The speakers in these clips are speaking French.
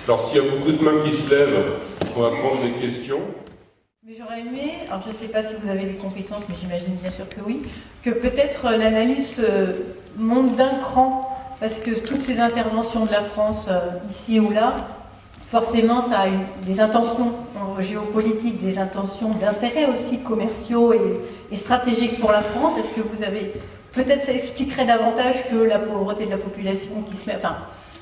Alors s'il y a beaucoup de mains qui se lèvent, on va prendre des questions. Mais j'aurais aimé, alors je ne sais pas si vous avez les compétences, mais j'imagine bien sûr que oui, que peut-être l'analyse monte d'un cran, parce que toutes ces interventions de la France, ici ou là, forcément ça a des intentions géopolitiques, des intentions d'intérêts aussi commerciaux et stratégiques pour la France. Est-ce que vous avez... Peut-être ça expliquerait davantage que la pauvreté de la population qui se met... Enfin,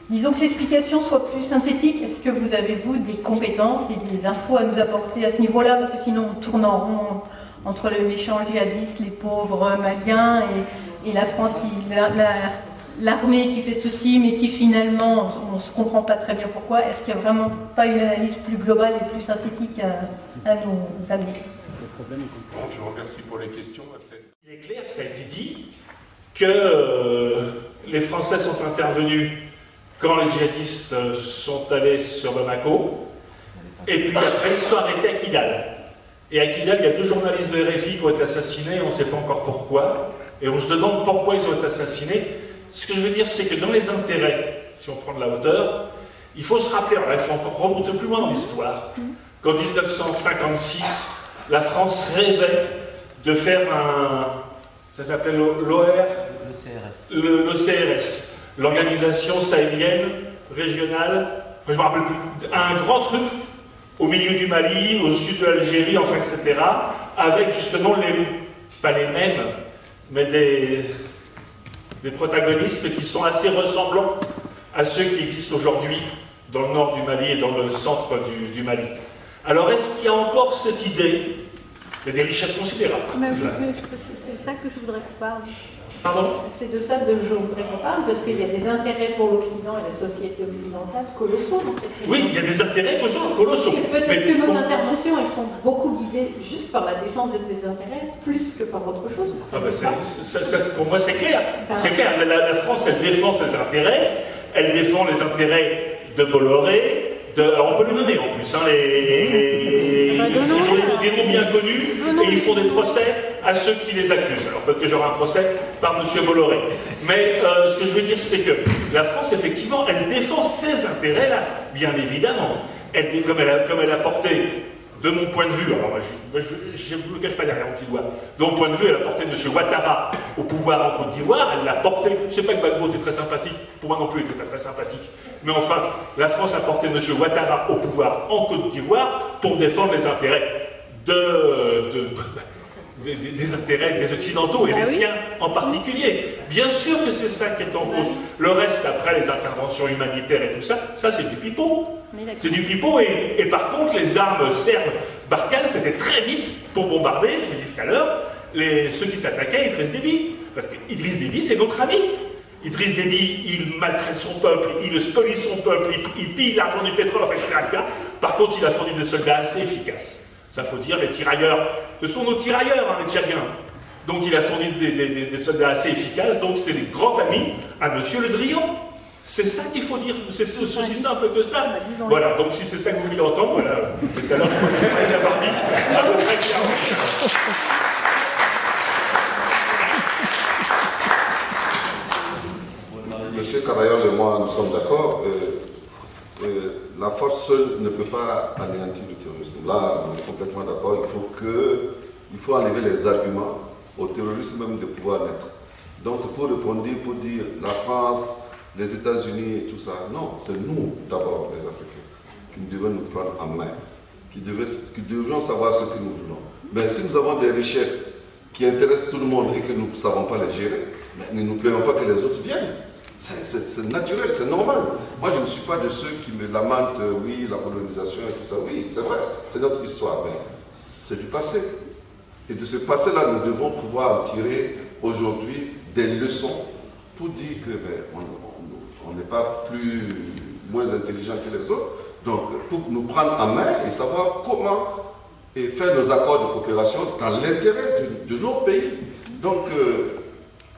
disons que l'explication soit plus synthétique. Est-ce que vous avez, vous, des compétences et des infos à nous apporter à ce niveau-là? Parce que sinon, on tourne en rond entre les méchants djihadistes, les pauvres maliens et la France, l'armée qui fait ceci, mais qui finalement, on ne se comprend pas très bien pourquoi. Est-ce qu'il n'y a vraiment pas une analyse plus globale et plus synthétique à nous amener? Je vous remercie pour les questions. Il est clair, ça a été dit, que les Français sont intervenus quand les djihadistes sont allés sur Bamako, et puis après ils se sont arrêtés à Kidal. Et à Kidal, il y a 2 journalistes de RFI qui ont été assassinés, on ne sait pas encore pourquoi, et on se demande pourquoi ils ont été assassinés. Ce que je veux dire, c'est que dans les intérêts, si on prend de la hauteur, il faut se rappeler, alors il faut encore remonter plus loin dans l'histoire, qu'en 1956, la France rêvait de faire ça s'appelle l'OCRS, l'Organisation Sahélienne Régionale, je ne me rappelle plus, un grand truc au milieu du Mali, au sud de l'Algérie, enfin, etc., avec justement pas les mêmes, mais des protagonistes qui sont assez ressemblants à ceux qui existent aujourd'hui dans le nord du Mali et dans le centre du Mali. Alors, est-ce qu'il y a encore cette idée? Il y a des richesses considérables. Mais c'est ça que je voudrais qu'on parle. Pardon? C'est de ça que je voudrais qu'on parle, parce qu'il y a des intérêts pour l'Occident et la société occidentale colossaux. Oui, il y a des intérêts colossaux. Peut-être que nos interventions, elles sont beaucoup guidées juste par la défense de ces intérêts, plus que par autre chose. Ah ben pour moi, c'est clair. C'est clair. La France, elle défend ses intérêts. Elle défend les intérêts de Bolloré. Alors on peut le donner en plus, hein, ils ont des noms bien connus et ils font des procès à ceux qui les accusent. Alors peut-être que j'aurai un procès par M. Bolloré. Mais ce que je veux dire, c'est que la France, effectivement, elle défend ses intérêts-là, bien évidemment. Comme elle a porté, de mon point de vue, alors je ne me cache pas derrière mon petit doigt, de mon point de vue, elle a porté M. Ouattara au pouvoir en Côte d'Ivoire, elle l'a porté, je ne sais pas que Gbagbo était très sympathique, pour moi non plus il était pas très sympathique, mais enfin, la France a porté M. Ouattara au pouvoir en Côte d'Ivoire pour défendre les intérêts des intérêts des Occidentaux et les siens en particulier. Bien sûr que c'est ça qui est en cause. Le reste, après les interventions humanitaires et tout ça, ça c'est du pipeau. C'est du pipeau et par contre les armes serbes Barkhane, c'était très vite pour bombarder, je l'ai dit tout à l'heure, ceux qui s'attaquaient à Idriss Déby. Parce qu'Idriss Déby, c'est notre ami. Idriss Déby, il maltraite son peuple, il spolie son peuple, il pille l'argent du pétrole, enfin, etc. Par contre, il a fourni des soldats assez efficaces. Ça faut dire, les tirailleurs, ce sont nos tirailleurs, hein, les Tchadiens. Donc il a fourni des soldats assez efficaces, donc c'est des grands amis à M. Le Drian. C'est ça qu'il faut dire, c'est aussi simple que ça. Voilà, donc si c'est ça que vous voulez entendre, voilà, tout à l'heure je crois que je l'ai partie à peu près clairement. Monsieur Cavaillol et moi, nous sommes d'accord. La force seule ne peut pas anéantir le terrorisme. Là, on est complètement d'accord. Il faut enlever les arguments au terrorisme même de pouvoir naître. Donc c'est pour répondre, pour dire la France, les États-Unis et tout ça. Non, c'est nous d'abord, les Africains, qui devons nous prendre en main, qui devions savoir ce que nous voulons. Mais si nous avons des richesses qui intéressent tout le monde et que nous ne savons pas les gérer, ne nous plaignons pas que les autres viennent. C'est naturel, c'est normal. Moi, je ne suis pas de ceux qui me lamentent, oui, la colonisation et tout ça. Oui, c'est vrai, c'est notre histoire, mais c'est du passé. Et de ce passé-là, nous devons pouvoir en tirer aujourd'hui des leçons pour dire que on n'est pas moins intelligent que les autres. Donc, pour nous prendre en main et savoir comment faire nos accords de coopération dans l'intérêt de nos pays. Donc,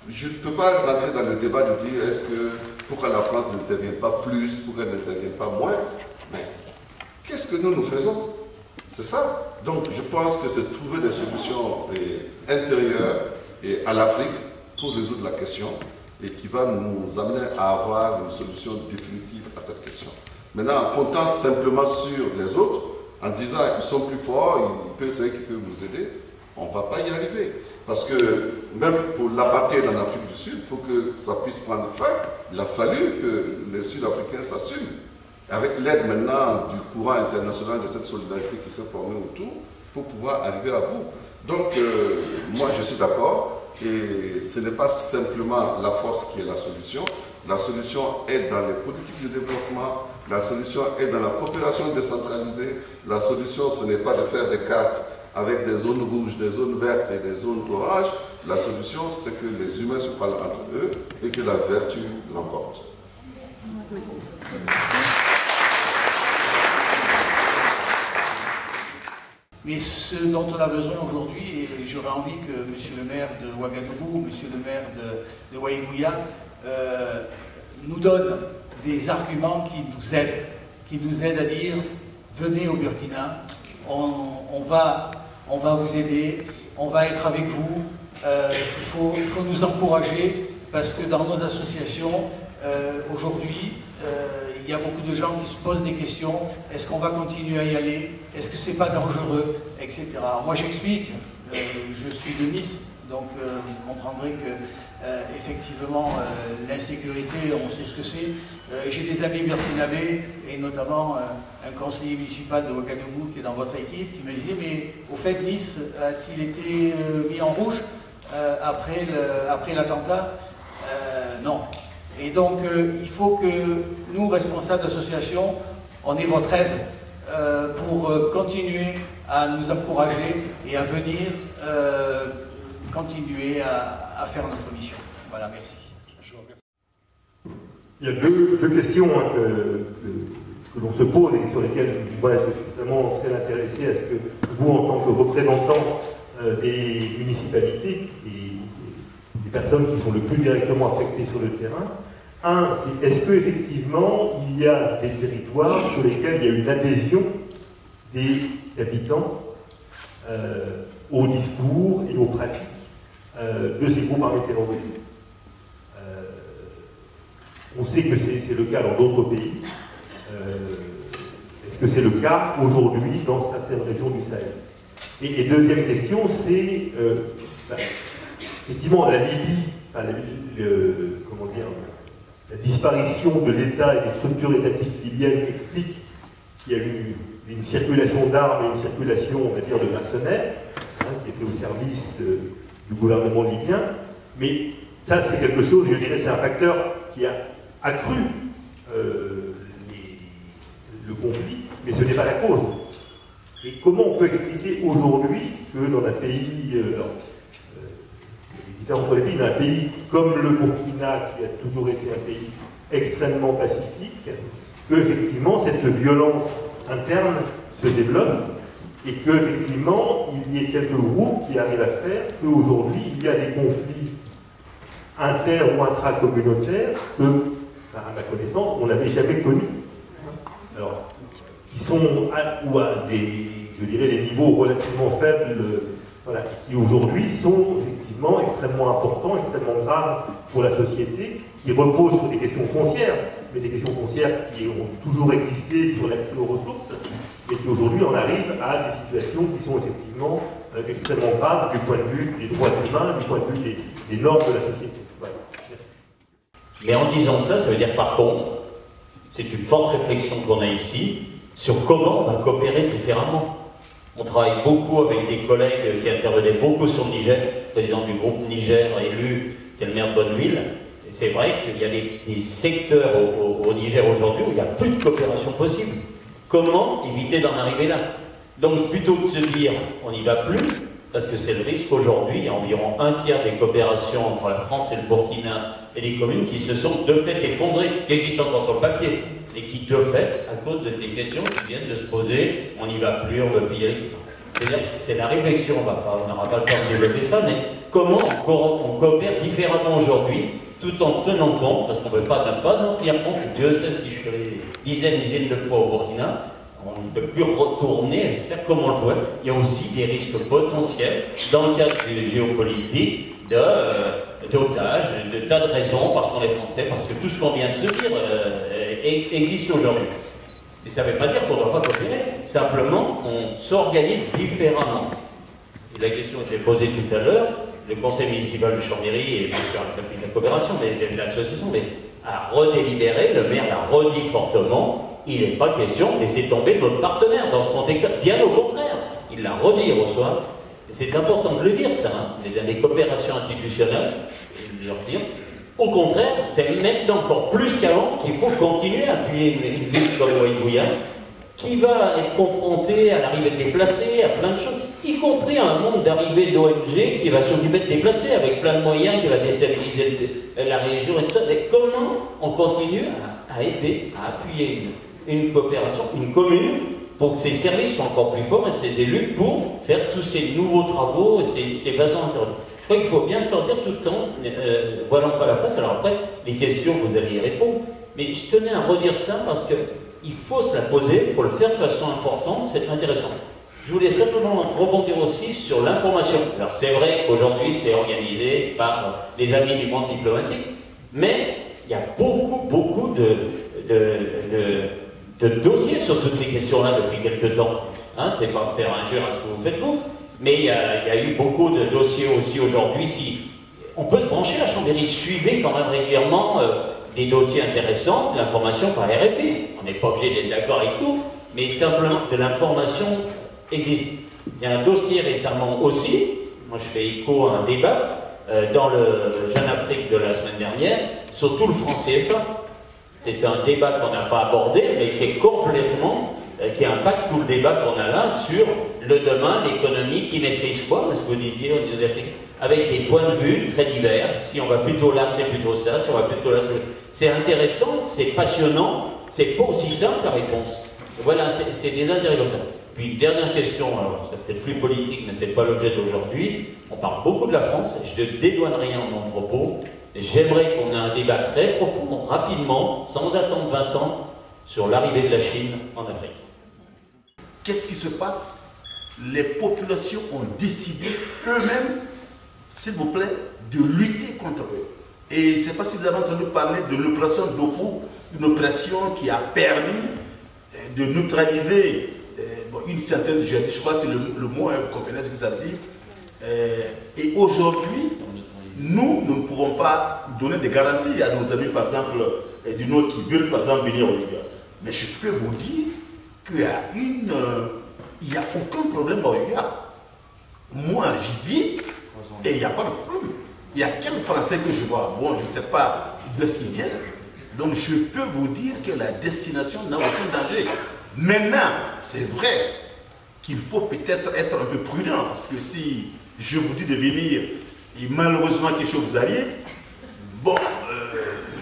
je ne peux pas rentrer dans le débat de dire pourquoi la France n'intervient pas plus, pourquoi elle n'intervient pas moins. Mais qu'est-ce que nous faisons? C'est ça. Donc je pense que c'est trouver des solutions intérieures à l'Afrique pour résoudre la question et qui va nous amener à avoir une solution définitive à cette question. Maintenant, en comptant simplement sur les autres, en disant ils sont plus forts, ils peuvent essayer de vous aider, on ne va pas y arriver. Parce que même pour l'apartheid en Afrique du Sud, pour que ça puisse prendre fin, il a fallu que les Sud-Africains s'assument. Avec l'aide maintenant du courant international de cette solidarité qui s'est formée autour, pour pouvoir arriver à bout. Donc, moi je suis d'accord, et ce n'est pas simplement la force qui est la solution. La solution est dans les politiques de développement, la solution est dans la coopération décentralisée. La solution, ce n'est pas de faire des cartes avec des zones rouges, des zones vertes et des zones oranges. La solution, c'est que les humains se parlent entre eux et que la vertu l'emporte. Mais ce dont on a besoin aujourd'hui, et j'aurais envie que M. le maire de Ouagadougou, M. le maire de Waïgouya nous donne des arguments qui nous aident à dire venez au Burkina, on va vous aider, on va être avec vous, il faut nous encourager parce que dans nos associations, aujourd'hui, il y a beaucoup de gens qui se posent des questions, est-ce qu'on va continuer à y aller, est-ce que c'est pas dangereux, etc. Alors moi j'explique, je suis de Nice, donc vous comprendrez que effectivement l'insécurité, on sait ce que c'est. J'ai des amis burkinabés et notamment un conseiller municipal de Ouagadougou qui est dans votre équipe qui me disait mais au fait Nice a-t-il été mis en rouge après l'attentat? Non. Et donc il faut que nous, responsables d'associations, on ait votre aide pour continuer à nous encourager et à venir continuer à faire notre mission. Voilà, merci. Il y a deux questions que l'on se pose et sur lesquelles moi, je suis vraiment très intéressé à ce que vous, en tant que représentant des municipalités et des personnes qui sont le plus directement affectées sur le terrain, est-ce qu'effectivement il y a des territoires sur lesquels il y a une adhésion des habitants au discours et aux pratiques de ces groupes armés terroristes? On sait que c'est le cas dans d'autres pays. Est-ce que c'est le cas aujourd'hui dans certaines régions du Sahel? Et deuxième question, c'est effectivement la Libye, comment dire, la disparition de l'État et des structures étatiques libyennes explique qu'il y a eu une circulation d'armes et une circulation, on va dire, de mercenaires, qui était au service du gouvernement libyen. Mais ça, c'est quelque chose, je dirais, c'est un facteur qui a accru le conflit, mais ce n'est pas la cause. Et comment on peut expliquer aujourd'hui que dans un pays, entre les pays, mais un pays comme le Burkina, qui a toujours été un pays extrêmement pacifique, qu'effectivement cette violence interne se développe et qu'effectivement il y ait quelques groupes qui arrivent à faire qu'aujourd'hui il y a des conflits inter- ou intracommunautaires que, à ma connaissance, on n'avait jamais connus. Alors, qui sont à des, je dirais, des niveaux relativement faibles, voilà, qui aujourd'hui sont effectivement extrêmement importants, extrêmement graves pour la société, qui reposent sur des questions foncières, mais des questions foncières qui ont toujours existé sur l'accès aux ressources, et qui aujourd'hui en arrivent à des situations qui sont effectivement extrêmement graves du point de vue des droits humains, du point de vue des normes de la société. Voilà. Mais en disant ça, ça veut dire par contre, c'est une forte réflexion qu'on a ici sur comment on va coopérer différemment. On travaille beaucoup avec des collègues qui intervenaient beaucoup sur le Niger, président du groupe Niger élu, qui est le maire de Bonneville. Et c'est vrai qu'il y a des secteurs au Niger aujourd'hui où il n'y a plus de coopération possible. Comment éviter d'en arriver là? Donc plutôt que de se dire on n'y va plus, parce que c'est le risque aujourd'hui, il y a environ un tiers des coopérations entre la France et le Burkina et les communes qui se sont de fait effondrées, qui existent encore sur le papier, et qui de fait, à cause des questions qui viennent de se poser, on n'y va plus, on veut payer, etc. C'est-à-dire, c'est la réflexion, on n'aura pas le temps de développer ça, mais comment on coopère différemment aujourd'hui, tout en tenant compte, parce qu'on ne veut pas n'en tenir compte, Dieu sait si je suis allé dizaines de fois au Burkina, on ne peut plus retourner et faire comme on le doit. Il y a aussi des risques potentiels dans le cadre géopolitique, d'otages, de tas de raisons, parce qu'on est français, parce que tout ce qu'on vient de se dire existe aujourd'hui. Mais ça ne veut pas dire qu'on ne doit pas coopérer. Simplement, on s'organise différemment. Et la question était posée tout à l'heure. Le conseil municipal de Chambéry, et bien sûr avec la coopération, mais l'association, mais a redélibéré, le maire l'a redit fortement, il n'est pas question de laisser tomber notre partenaire dans ce contexte. Bien au contraire, il l'a redit au soir. C'est important de le dire, ça, hein. Les coopérations institutionnelles, de leur dire. Au contraire, c'est maintenant encore plus qu'avant qu'il faut continuer à appuyer une ville comme Waïgouya, qui va être confrontée à l'arrivée de déplacés, à plein de choses, y compris à un monde d'arrivée d'ONG qui va s'occuper de déplacés avec plein de moyens, qui va déstabiliser la région et tout ça. Mais comment on continue à aider, à appuyer une coopération, une commune, pour que ses services soient encore plus forts et ses élus pour faire tous ces nouveaux travaux, ces façons d'intervenir. Je crois qu'il faut bien se sortir tout le temps, voilant pas la face. Alors après, les questions, vous allez y répondre. Mais je tenais à redire ça parce qu'il faut se la poser, il faut le faire de façon importante, c'est intéressant. Je voulais simplement rebondir aussi sur l'information. Alors c'est vrai qu'aujourd'hui c'est organisé par les amis du monde diplomatique, mais il y a beaucoup de dossiers sur toutes ces questions-là depuis quelques temps. Hein, c'est pas faire injure à ce que vous faites vous, mais il y a eu beaucoup de dossiers aussi aujourd'hui. Si on peut se brancher à Chambéry, suivez quand même régulièrement des dossiers intéressants, de l'information par RFI. On n'est pas obligé d'être d'accord avec tout, mais simplement de l'information existe. Il y a un dossier récemment aussi, moi je fais écho à un débat dans le Jeune Afrique de la semaine dernière, sur tout le franc CFA. C'est un débat qu'on n'a pas abordé, mais qui est complètement, qui impacte tout le débat qu'on a là sur le demain, l'économie, qui maîtrise quoi, ce que vous disiez au niveau d'Afrique, avec des points de vue très divers. Si on va plutôt là, c'est plutôt ça, si on va plutôt là, c'est intéressant, c'est passionnant, c'est pas aussi simple la réponse. Voilà, c'est des intérêts comme ça. Puis une dernière question, alors c'est peut-être plus politique, mais c'est pas l'objet d'aujourd'hui. On parle beaucoup de la France, je ne dédouane rien en mon propos. J'aimerais qu'on ait un débat très profond, rapidement, sans attendre 20 ans, sur l'arrivée de la Chine en Afrique. Qu'est-ce qui se passe? Les populations ont décidé eux-mêmes, s'il vous plaît, de lutter contre eux. Et je ne sais pas si vous avez entendu parler de l'opération Dofou, une opération qui a permis de neutraliser une certaine, je crois que c'est le mot, hein, vous comprenez ce que ça veut dire. Et aujourd'hui, nous ne pourrons pas donner des garanties à nos amis, par exemple, du Nord qui veulent, par exemple, venir au Uruguay. Mais je peux vous dire qu'il y a il n'y a aucun problème au Uruguay. Moi, j'y vis et il n'y a pas de problème. Il y a quel Français que je vois? Bon, je ne sais pas de ce qu'il vient. Donc, je peux vous dire que la destination n'a aucun danger. Maintenant, c'est vrai qu'il faut peut-être être un peu prudent, parce que si je vous dis de venir et malheureusement quelque chose vous arrive, bon,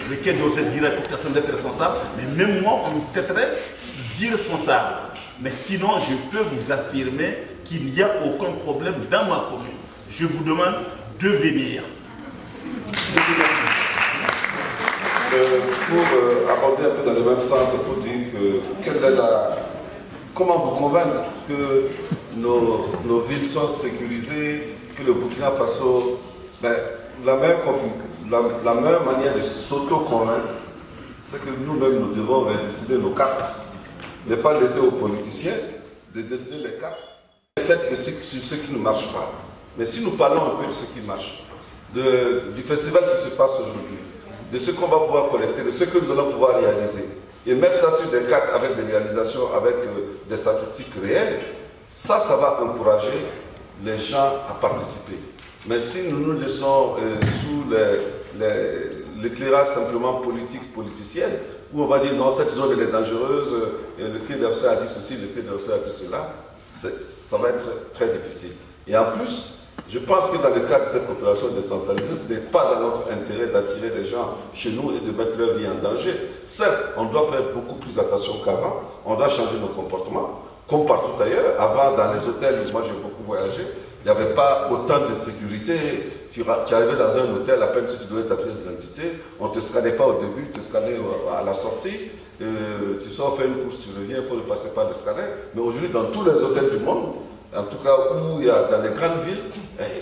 le Quai d'Orsay dirait que personne n'est responsable, mais même moi, on me traiterait d'irresponsable. Mais sinon, je peux vous affirmer qu'il n'y a aucun problème dans ma commune. Je vous demande de venir. Pour aborder un peu dans le même sens, pour dire que comment vous convaincre que nos villes sont sécurisées, que le Burkina Faso, la meilleure manière de s'auto-convaincre, c'est que nous-mêmes nous devons décider nos cartes, ne pas laisser aux politiciens de décider les cartes. Faites que sur ce qui ne marche pas. Mais si nous parlons un peu de ce qui marche, du festival qui se passe aujourd'hui, de ce qu'on va pouvoir collecter, de ce que nous allons pouvoir réaliser, et mettre ça sur des cartes avec des réalisations, avec des statistiques réelles, ça va encourager les gens à participer. Mais si nous nous laissons sous l'éclairage simplement politicien, où on va dire non, cette zone elle est dangereuse, le Quai d'Orsay a dit ceci, le Quai d'Orsay a dit cela, ça va être très difficile. Et en plus, je pense que dans le cadre de cette coopération décentralisée, ce n'est pas dans notre intérêt d'attirer des gens chez nous et de mettre leur vie en danger. Certes, on doit faire beaucoup plus attention qu'avant, on doit changer nos comportements, comme partout ailleurs. Avant, dans les hôtels, moi j'ai beaucoup voyagé, il n'y avait pas autant de sécurité. Tu arrivais dans un hôtel, à peine si tu donnais ta pièce d'identité, on ne te scannait pas au début, tu te scannait à la sortie. Tu sors faire une course, tu reviens, il faut passer par le scanner. Mais aujourd'hui, dans tous les hôtels du monde, en tout cas où il y a dans les grandes villes,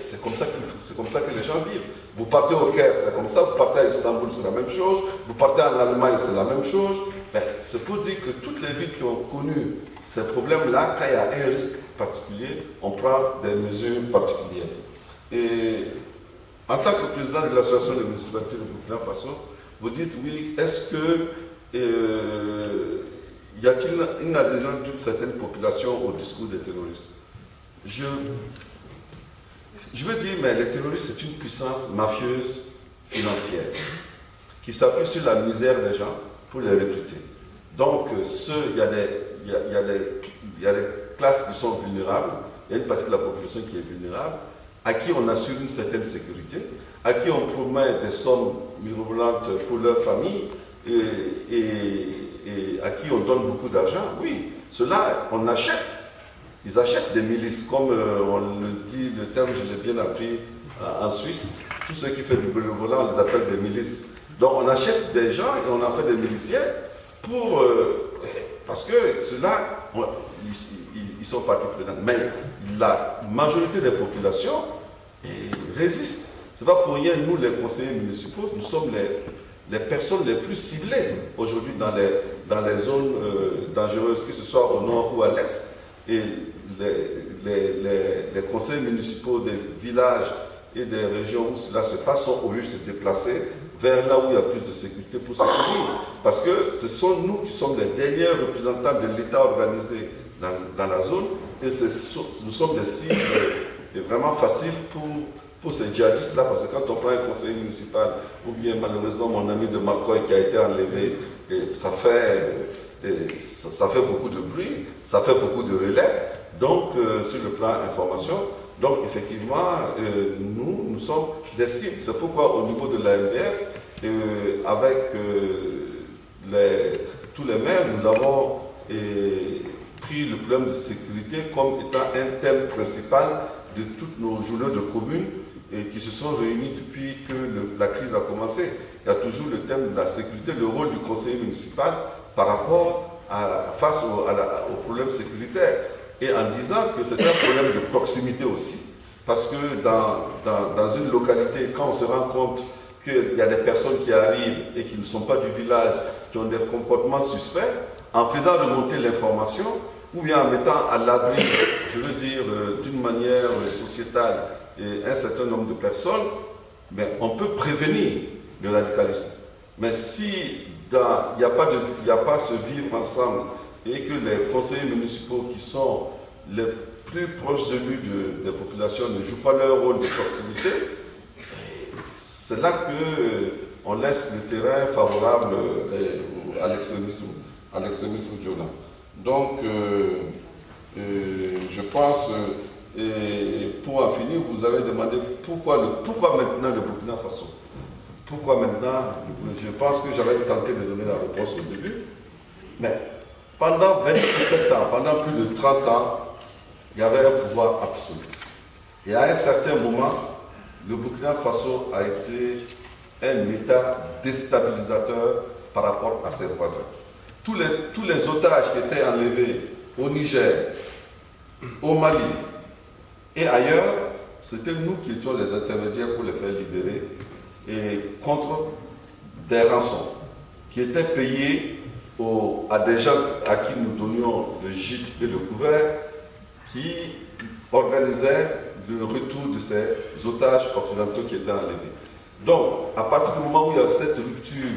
c'est comme ça que les gens vivent. Vous partez au Caire, c'est comme ça, vous partez à Istanbul, c'est la même chose. Vous partez en Allemagne, c'est la même chose. Ben, c'est pour dire que toutes les villes qui ont connu ces problèmes-là, quand il y a un risque particulier, on prend des mesures particulières. Et en tant que président de l'association des municipalités de Burkina Faso, vous dites oui, est-ce que y a-t-il une adhésion d'une certaine population au discours des terroristes? Je veux dire, mais les terroristes, c'est une puissance mafieuse financière qui s'appuie sur la misère des gens pour les recruter. Donc, il y a des classes qui sont vulnérables, il y a une partie de la population qui est vulnérable, à qui on assure une certaine sécurité, à qui on promet des sommes mirobolantes pour leur famille et à qui on donne beaucoup d'argent. Oui, ceux-là, on achète. Ils achètent des milices, comme on le dit, le terme, je l'ai bien appris en Suisse. Tous ceux qui font du bénévolat, on les appelle des milices. Donc on achète des gens et on en fait des miliciens parce que ceux-là, ils sont partie prenante. Mais la majorité des populations résistent. Ce n'est pas pour rien, nous les conseillers municipaux, nous sommes les personnes les plus ciblées aujourd'hui dans les zones dangereuses, que ce soit au nord ou à l'est. Et les conseils municipaux des villages et des régions où cela se passe sont obligés de se déplacer vers là où il y a plus de sécurité pour se secourir. Parce que ce sont nous qui sommes les derniers représentants de l'État organisé dans la zone et nous sommes des cibles vraiment faciles pour ces djihadistes-là, parce que quand on prend un conseiller municipal, ou bien malheureusement mon ami de Marcoy qui a été enlevé, ça fait beaucoup de bruit, ça fait beaucoup de relais, donc sur le plan information, donc effectivement, nous sommes des cibles. C'est pourquoi au niveau de l'AMBF, avec tous les maires, nous avons pris le problème de sécurité comme étant un thème principal de toutes nos journées de communes qui se sont réunies depuis que la crise a commencé. Il y a toujours le thème de la sécurité, le rôle du conseiller municipal par rapport face au problème sécuritaire. Et en disant que c'est un problème de proximité aussi. Parce que dans une localité, quand on se rend compte qu'il y a des personnes qui arrivent et qui ne sont pas du village, qui ont des comportements suspects, en faisant remonter l'information, ou bien en mettant à l'abri, je veux dire, d'une manière sociétale, un certain nombre de personnes, mais on peut prévenir le radicalisme. Mais si il n'y a pas ce vivre ensemble et que les conseillers municipaux qui sont les plus proches élus des populations ne jouent pas leur rôle de proximité, c'est là qu'on laisse le terrain favorable à l'extrémisme violent. Donc, je pense, pour en finir, vous avez demandé pourquoi maintenant le Burkina Faso. Pourquoi maintenant? Je pense que j'avais tenté de donner la réponse au début, mais pendant 27 ans, pendant plus de 30 ans, il y avait un pouvoir absolu. Et à un certain moment, le Burkina Faso a été un État déstabilisateur par rapport à ses voisins. Tous les otages qui étaient enlevés au Niger, au Mali et ailleurs, c'était nous qui étions les intermédiaires pour les faire libérer et contre des rançons qui étaient payées à des gens à qui nous donnions le gîte et le couvert, qui organisaient le retour de ces otages occidentaux qui étaient enlevés. Donc, à partir du moment où il y a cette rupture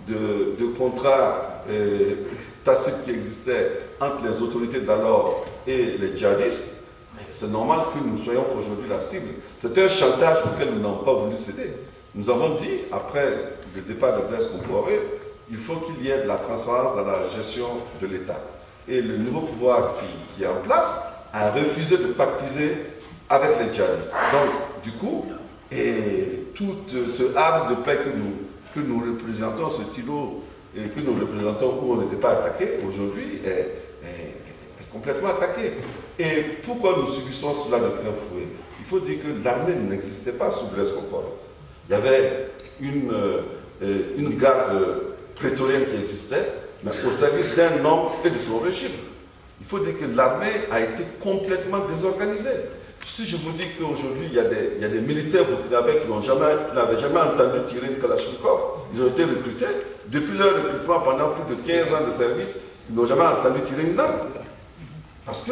de contrat tacite qui existait entre les autorités d'alors et les djihadistes, c'est normal que nous soyons aujourd'hui la cible. C'était un chantage auquel nous n'avons pas voulu céder. Nous avons dit, après le départ de Blaise Compaoré, il faut qu'il y ait de la transparence dans la gestion de l'État. Et le nouveau pouvoir qui est en place a refusé de pactiser avec les djihadistes. Donc, du coup, tout ce havre de paix que nous représentons, ce îlot que nous représentons où on n'était pas attaqué, aujourd'hui est complètement attaqué. Et pourquoi nous subissons cela de plein fouet? Il faut dire que l'armée n'existait pas sous Blaise Compaoré. Il y avait une garde prétorienne qui existait, mais au service d'un homme et de son régime. Il faut dire que l'armée a été complètement désorganisée. Si je vous dis qu'aujourd'hui, il y a des militaires burkinabés qui n'avaient jamais entendu tirer une Kalachnikov, ils ont été recrutés. Depuis leur recrutement, pendant plus de 15 ans de service, ils n'ont jamais entendu tirer une arme. Parce que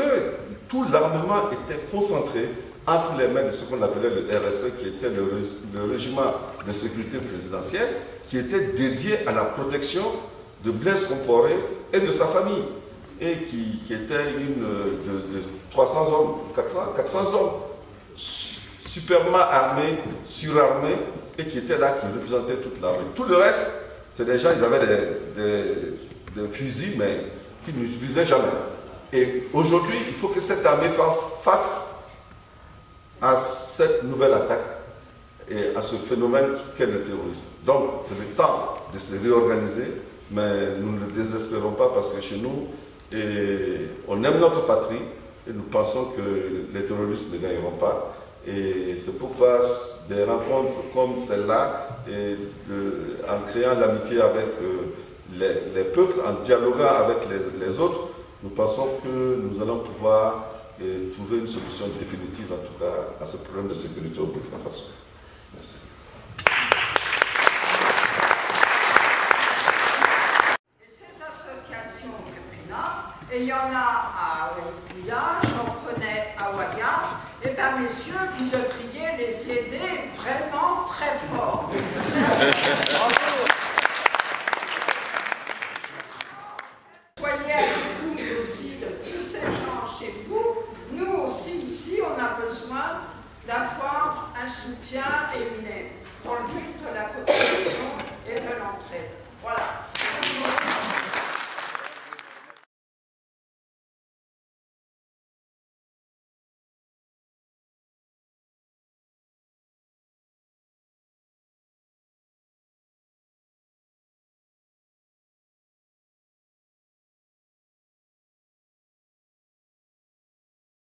tout l'armement était concentré entre les mains de ce qu'on appelait le RSP, qui était le régiment de sécurité présidentielle, qui était dédié à la protection de Blaise Compaoré et de sa famille, et qui était de 300 hommes, 400 hommes, superbement armés, surarmés, et qui étaient là, qui représentaient toute l'armée. Tout le reste, c'est des gens, ils avaient des fusils, mais qu'ils n'utilisaient jamais. Et aujourd'hui, il faut que cette armée fasse face à cette nouvelle attaque et à ce phénomène qu'est le terrorisme. Donc, c'est le temps de se réorganiser, mais nous ne désespérons pas parce que chez nous, on aime notre patrie et nous pensons que les terroristes ne gagneront pas. Et c'est pourquoi des rencontres comme celle-là, en créant l'amitié avec les peuples, en dialoguant avec les autres, nous pensons que nous allons pouvoir trouver une solution définitive, en tout cas, à ce problème de sécurité au Burkina Faso. Merci. Et ces associations et il y en a à Waïkouya, j'en connais à Ouaga, et bien messieurs, vous devriez les aider vraiment très fort. Soyez à l'écoute aussi de tous ces gens chez vous. Nous aussi ici, on a besoin d'avoir un soutien et une aide.